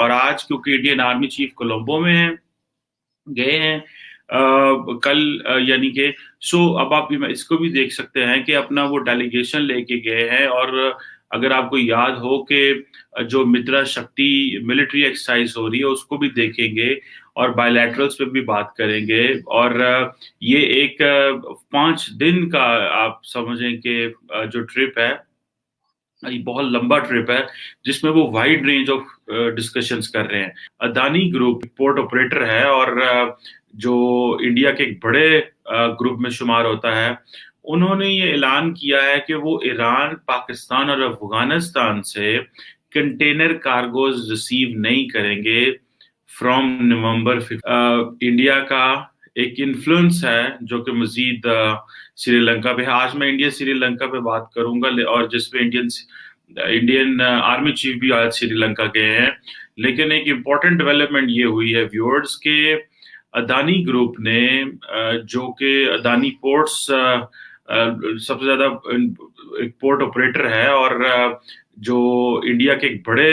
और आज क्योंकि इंडियन आर्मी चीफ कोलंबो में है, गए हैं कल, यानी कि अब आप इसको भी देख सकते हैं कि अपना वो डेलीगेशन लेके गए हैं। और अगर आपको याद हो कि जो मित्रा शक्ति मिलिट्री एक्सरसाइज हो रही है उसको भी देखेंगे और बायलैटरल्स पे भी बात करेंगे। और ये एक 5 दिन का आप समझें कि जो ट्रिप है, ये बहुत लंबा ट्रिप है जिसमें वो वाइड रेंज ऑफ डिस्कशंस कर रहे हैं। अदानी ग्रुप पोर्ट ऑपरेटर है और जो इंडिया के एक बड़े ग्रुप में शुमार होता है, उन्होंने ये ऐलान किया है कि वो ईरान, पाकिस्तान और अफगानिस्तान से कंटेनर कार्गोज रिसीव नहीं करेंगे फ्रॉम नवंबर 5। इंडिया का एक इन्फ्लुएंस है जो कि मजीद श्रीलंका पे है। आज मैं इंडिया श्रीलंका पे बात करूंगा और जिसपे इंडियन आर्मी चीफ भी आज श्रीलंका गए हैं। लेकिन एक इम्पॉर्टेंट डेवलपमेंट ये हुई है व्यूअर्स के अदानी ग्रुप ने, जो कि अदानी पोर्ट्स सबसे ज्यादा एक पोर्ट ऑपरेटर है और जो इंडिया के एक बड़े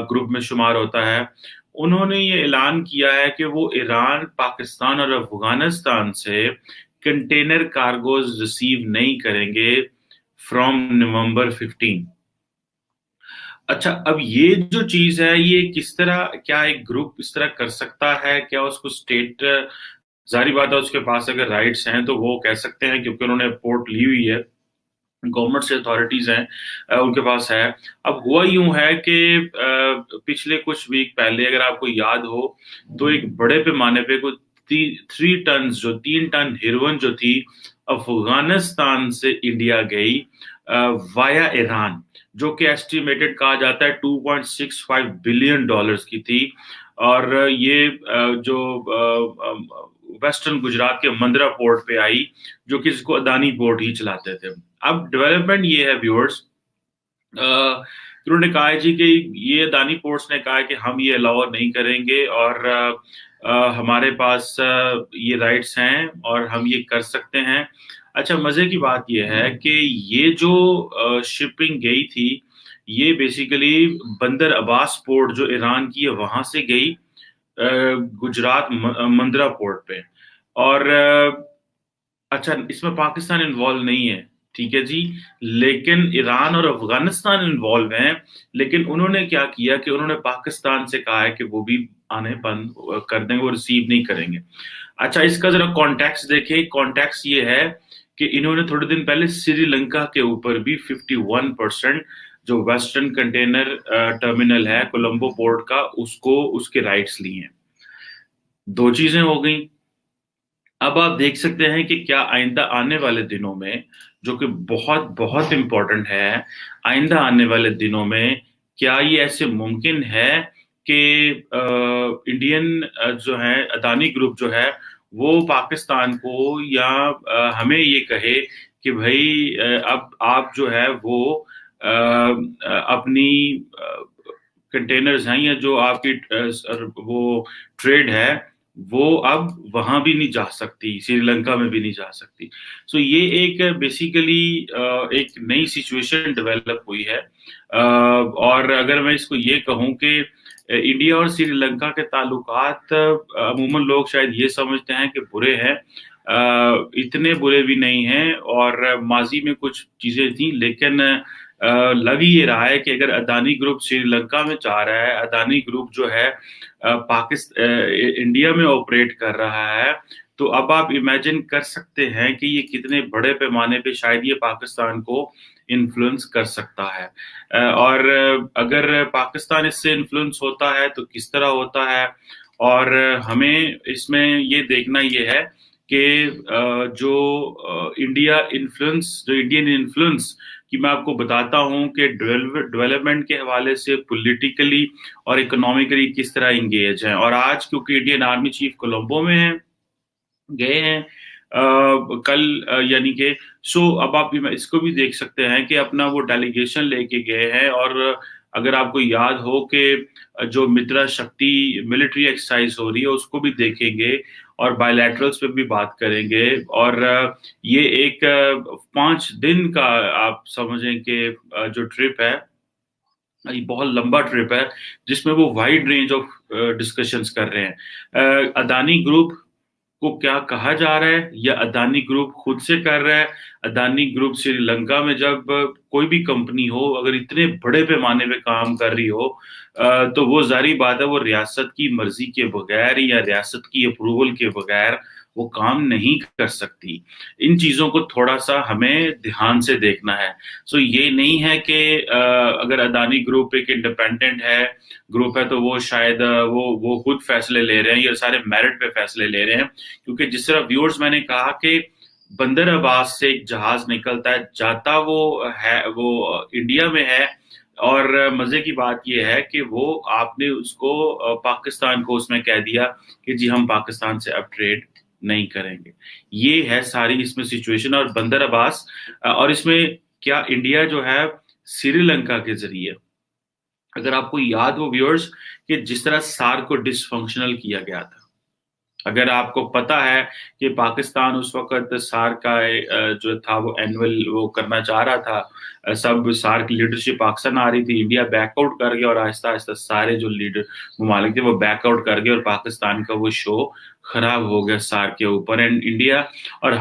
ग्रुप में शुमार होता है, उन्होंने ये ऐलान किया है कि वो ईरान, पाकिस्तान और अफगानिस्तान से कंटेनर कार्गोज रिसीव नहीं करेंगे फ्रॉम नवंबर 15। अच्छा, अब ये जो चीज है, ये किस तरह, क्या एक ग्रुप इस तरह कर सकता है? क्या उसको स्टेट, जारी बात है उसके पास अगर राइट्स हैं तो वो कह सकते हैं क्योंकि उन्होंने पोर्ट ली हुई है, गवर्नमेंट से अथॉरिटीज हैं, उनके पास है। अब हुआ यूं है कि पिछले कुछ वीक पहले अगर आपको याद हो तो एक बड़े पैमाने पे कुछ 3 टन, जो 3 टन हेरोइन जो थी अफगानिस्तान से इंडिया गई वाया ईरान, जो कि एस्टिमेटेड कहा जाता है $2.65 बिलियन की थी। और ये जो वेस्टर्न गुजरात के मंद्रा पोर्ट पे आई, जो कि इसको अदानी पोर्ट ही चलाते थे। अब डेवलपमेंट ये है व्यूअर्स, उन्होंने कहा है जी कि ये अदानी पोर्ट्स ने कहा है कि हम ये अलाउ नहीं करेंगे और हमारे पास ये राइट्स हैं और हम ये कर सकते हैं। अच्छा, मजे की बात ये है कि ये जो शिपिंग गई थी, ये बेसिकली बंदर अब्बास पोर्ट जो ईरान की है वहां से गई गुजरात मंद्रा पोर्ट पे। और अच्छा, इसमें पाकिस्तान इन्वॉल्व नहीं है, ठीक है जी, लेकिन ईरान और अफगानिस्तान इन्वॉल्व हैं। लेकिन उन्होंने क्या किया कि उन्होंने पाकिस्तान से कहा है कि वो भी आने बंद कर देंगे, वो रिसीव नहीं करेंगे। अच्छा, इसका जरा कॉन्टेक्स्ट देखें। कॉन्टेक्स्ट ये है कि इन्होंने थोड़े दिन पहले श्रीलंका के ऊपर भी 51% जो वेस्टर्न कंटेनर टर्मिनल है कोलंबो पोर्ट का, उसके राइट्स लिए हैं। दो चीजें हो गई। अब आप देख सकते हैं कि क्या आइंदा आने वाले दिनों में, जो कि बहुत बहुत इंपॉर्टेंट है, आइंदा आने वाले दिनों में क्या ये ऐसे मुमकिन है कि इंडियन जो है अदानी ग्रुप जो है वो पाकिस्तान को या हमें ये कहे कि भाई अब आप जो है वो अपनी कंटेनर्स हैं या जो आपकी वो ट्रेड है वो अब वहां भी नहीं जा सकती, श्रीलंका में भी नहीं जा सकती। सो ये एक बेसिकली एक नई सिचुएशन डेवलप हुई है। और अगर मैं इसको ये कहूं कि इंडिया और श्रीलंका के ताल्लुकात अमूमन लोग शायद ये समझते हैं कि बुरे हैं, इतने बुरे भी नहीं हैं। और माजी में कुछ चीजें थी, लेकिन लग ही ये रहा है कि अगर अदानी ग्रुप श्रीलंका में चाह रहा है, अदानी ग्रुप जो है पाकिस्तान इंडिया में ऑपरेट कर रहा है, तो अब आप इमेजिन कर सकते हैं कि ये कितने बड़े पैमाने पे शायद ये पाकिस्तान को इन्फ्लुएंस कर सकता है। और अगर पाकिस्तान इससे इन्फ्लुएंस होता है तो किस तरह होता है। और हमें इसमें ये देखना ये है कि जो इंडियन इन्फ्लुएंस कि मैं आपको बताता हूं कि डेवलपमेंट के हवाले से पॉलिटिकली और इकोनॉमिकली किस तरह इंगेज है। और आज क्योंकि इंडियन आर्मी चीफ कोलंबो में है, गए हैं कल, यानी कि अब आप इसको भी देख सकते हैं कि अपना वो डेलीगेशन लेके गए हैं। और अगर आपको याद हो कि जो मित्रा शक्ति मिलिट्री एक्सरसाइज हो रही है उसको भी देखेंगे और बायलैटरल्स पे भी बात करेंगे। और ये एक 5 दिन का आप समझें कि जो ट्रिप है, ये बहुत लंबा ट्रिप है जिसमें वो वाइड रेंज ऑफ डिस्कशंस कर रहे हैं। अदानी ग्रुप को क्या कहा जा रहा है या अदानी ग्रुप खुद से कर रहा है? अदानी ग्रुप श्रीलंका में जब कोई भी कंपनी हो अगर इतने बड़े पैमाने पे काम कर रही हो, तो वो जारी बात है वो रियासत की मर्जी के बगैर या रियासत की अप्रूवल के बगैर वो काम नहीं कर सकती। इन चीजों को थोड़ा सा हमें ध्यान से देखना है। सो ये नहीं है कि अगर अदानी ग्रुप एक इंडिपेंडेंट है ग्रुप है तो वो शायद वो खुद फैसले ले रहे हैं या सारे मेरिट पे फैसले ले रहे हैं। क्योंकि जिस तरह व्यूअर्स मैंने कहा कि बंदर अब्बास से एक जहाज निकलता है, जाता वो है वो इंडिया में है, और मजे की बात यह है कि वो आपने उसको पाकिस्तान को उसमें कह दिया कि जी हम पाकिस्तान से अब ट्रेड नहीं करेंगे। ये है सारी इसमें सिचुएशन और बंदर अब्बास। और इसमें क्या इंडिया जो है श्रीलंका के जरिए, अगर आपको याद हो व्यूअर्स कि जिस तरह सार्क को डिसफंक्शनल किया गया था, अगर आपको पता है कि पाकिस्तान उस वक्त सार्क का जो था वो एनुअल वो करना चाह रहा था, सब सार्क लीडरशिप पाकिस्तान आ रही थी, इंडिया बैकआउट कर गया और आहिस्ता आहिस्ता सारे जो लीडर ममालिक थे वो बैकआउट कर गए और पाकिस्तान का वो शो खराब हो गया सार्क के ऊपर एंड इंडिया। और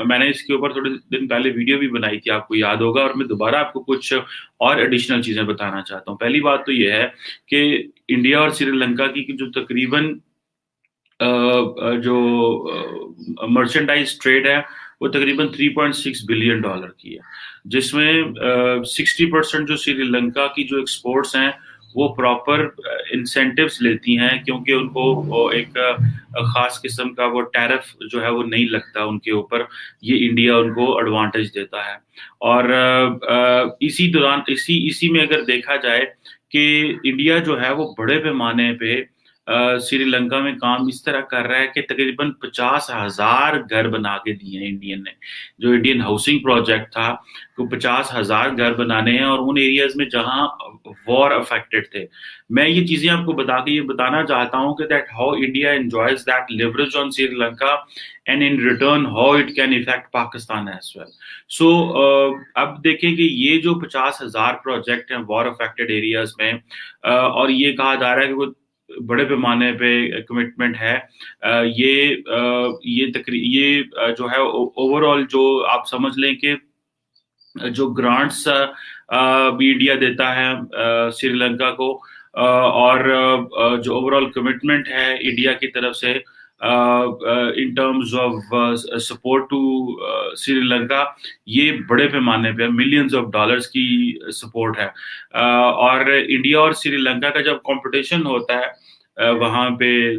मैंने इसके ऊपर थोड़े दिन पहले वीडियो भी बनाई थी, आपको याद होगा, और मैं दोबारा आपको कुछ और एडिशनल चीजें बताना चाहता हूँ। पहली बात तो ये है कि इंडिया और श्रीलंका की जो तकरीबन जो मर्चेंडाइज ट्रेड है वो तकरीबन $3.6 बिलियन की है, जिसमें 60% जो श्रीलंका की जो एक्सपोर्ट्स हैं वो प्रॉपर इंसेंटिव्स लेती हैं, क्योंकि उनको वो एक खास किस्म का वो टैरिफ जो है वो नहीं लगता उनके ऊपर। ये इंडिया उनको एडवांटेज देता है। और इसी दौरान इसी में अगर देखा जाए कि इंडिया जो है वो बड़े पैमाने पे श्रीलंका में काम इस तरह कर रहा है कि तकरीबन 50,000 घर बना के दिए हैं इंडियन ने। जो इंडियन हाउसिंग प्रोजेक्ट था तो 50,000 घर बनाने हैं और उन एरियाज में जहां वॉर अफेक्टेड थे। मैं ये चीजें आपको ये बताना चाहता हूं कि that how India enjoys that leverage on Sri Lanka and in return how it can effect Pakistan as well. So अब देखें कि ये जो 50,000 प्रोजेक्ट हैं वॉर अफेक्टेड एरियाज में, और ये कहा जा रहा है कि वो बड़े पैमाने पे कमिटमेंट है। ये जो है ओवरऑल जो आप समझ लें कि जो ग्रांट्स भी इंडिया देता है श्रीलंका को, और जो ओवरऑल कमिटमेंट है इंडिया की तरफ से in terms of support to Sri Lanka, ये बड़े पैमाने पे मिलियंस ऑफ डॉलर्स की सपोर्ट है। और इंडिया और श्रीलंका का जब कंपटीशन होता है वहां पे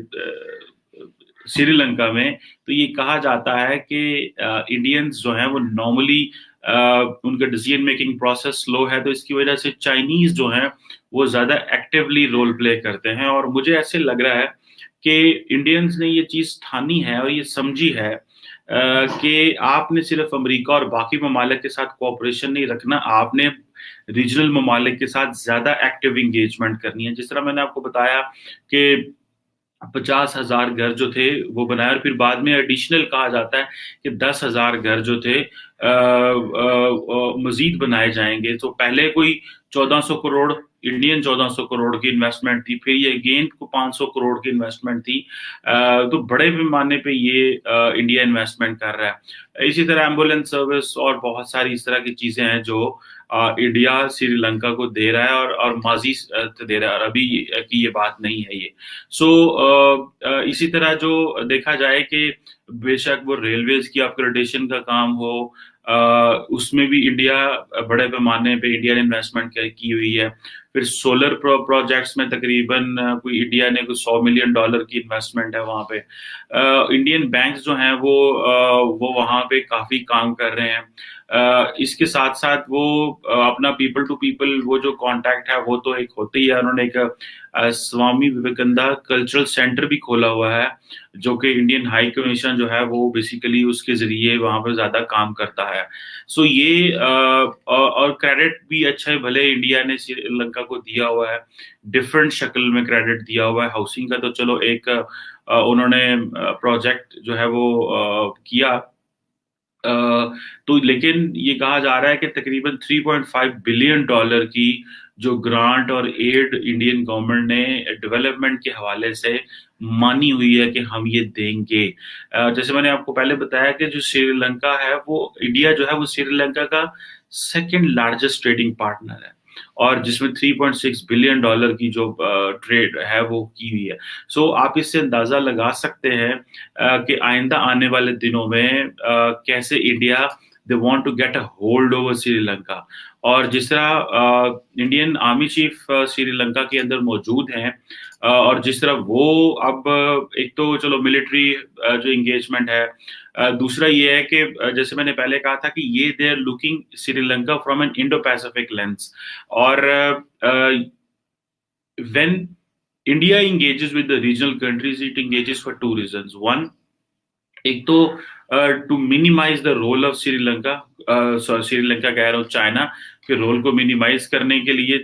श्रीलंका में, तो ये कहा जाता है कि इंडियंस जो हैं वो नॉर्मली उनका डिसीजन मेकिंग प्रोसेस स्लो है, तो इसकी वजह से चाइनीज जो हैं वो ज्यादा एक्टिवली रोल प्ले करते हैं। और मुझे ऐसे लग रहा है कि इंडियंस ने ये चीज ठानी है और ये समझी है कि आपने सिर्फ अमेरिका और बाकी ममालिक के साथ कोऑपरेशन नहीं रखना, आपने रीजनल ममालिक के साथ ज्यादा एक्टिव इंगेजमेंट करनी है। जिस तरह मैंने आपको बताया कि 50,000 घर जो थे वो बनाए और फिर बाद में एडिशनल कहा जाता है कि 10,000 घर जो थे मजीद बनाए जाएंगे। तो पहले कोई 1400 करोड़ इंडियन 1400 करोड़ की इन्वेस्टमेंट थी, फिर ये अगेन को 500 करोड़ की इन्वेस्टमेंट थी। तो बड़े पैमाने पे ये इंडिया इन्वेस्टमेंट कर रहा है। इसी तरह एम्बुलेंस सर्विस और बहुत सारी इस तरह की चीजें हैं जो इंडिया श्रीलंका को दे रहा है और माजी दे रहा है, और अभी की ये बात नहीं है ये। सो इसी तरह जो देखा जाए कि बेशक वो रेलवेज की अपग्रेडेशन का काम हो, उसमें भी इंडिया बड़े पैमाने पे इंडिया ने इन्वेस्टमेंट की हुई है। फिर सोलर प्रोजेक्ट्स में तकरीबन कोई इंडिया ने कुछ $100 मिलियन की इन्वेस्टमेंट है वहां पे। इंडियन बैंक्स जो हैं वो वहां पे काफी काम कर रहे हैं। इसके साथ साथ वो अपना पीपल टू पीपल वो जो कांटेक्ट है वो तो एक होते ही है। उन्होंने एक स्वामी विवेकानंद कल्चरल सेंटर भी खोला हुआ है, जो कि इंडियन हाई कमीशन जो है वो बेसिकली उसके जरिए वहां पर ज्यादा काम करता है। सो ये और क्रेडिट भी अच्छा है, भले इंडिया ने श्रीलंका को दिया हुआ है, डिफरेंट शक्ल में क्रेडिट दिया हुआ है। हाउसिंग का तो चलो एक उन्होंने प्रोजेक्ट जो है वो किया, तो लेकिन ये कहा जा रहा है कि तकरीबन $3.5 बिलियन की जो ग्रांट और एड इंडियन गवर्नमेंट ने डेवलपमेंट के हवाले से मानी हुई है कि हम ये देंगे। जैसे मैंने आपको पहले बताया कि जो श्रीलंका है वो इंडिया जो है वो श्रीलंका का सेकंड लार्जेस्ट ट्रेडिंग पार्टनर है, और जिसमें 3.6 बिलियन डॉलर की जो ट्रेड है वो की हुई है। सो आप इससे अंदाजा लगा सकते हैं कि आइंदा आने वाले दिनों में कैसे India they want to get a hold over Sri Lanka. और जिस तरह इंडियन आर्मी चीफ श्रीलंका के अंदर मौजूद हैं, और जिस तरह वो अब एक तो चलो मिलिट्री जो इंगेजमेंट है, दूसरा ये है कि जैसे मैंने पहले कहा था कि ये they are looking Sri Lanka from an Indo Pacific lens. और when India engages with the regional countries, it engages for two reasons. One, एक तो to minimise the role of Sri Lanka, Sri Lanka कह रहा हूँ, चाइना के रोल को मिनिमाइज करने के लिए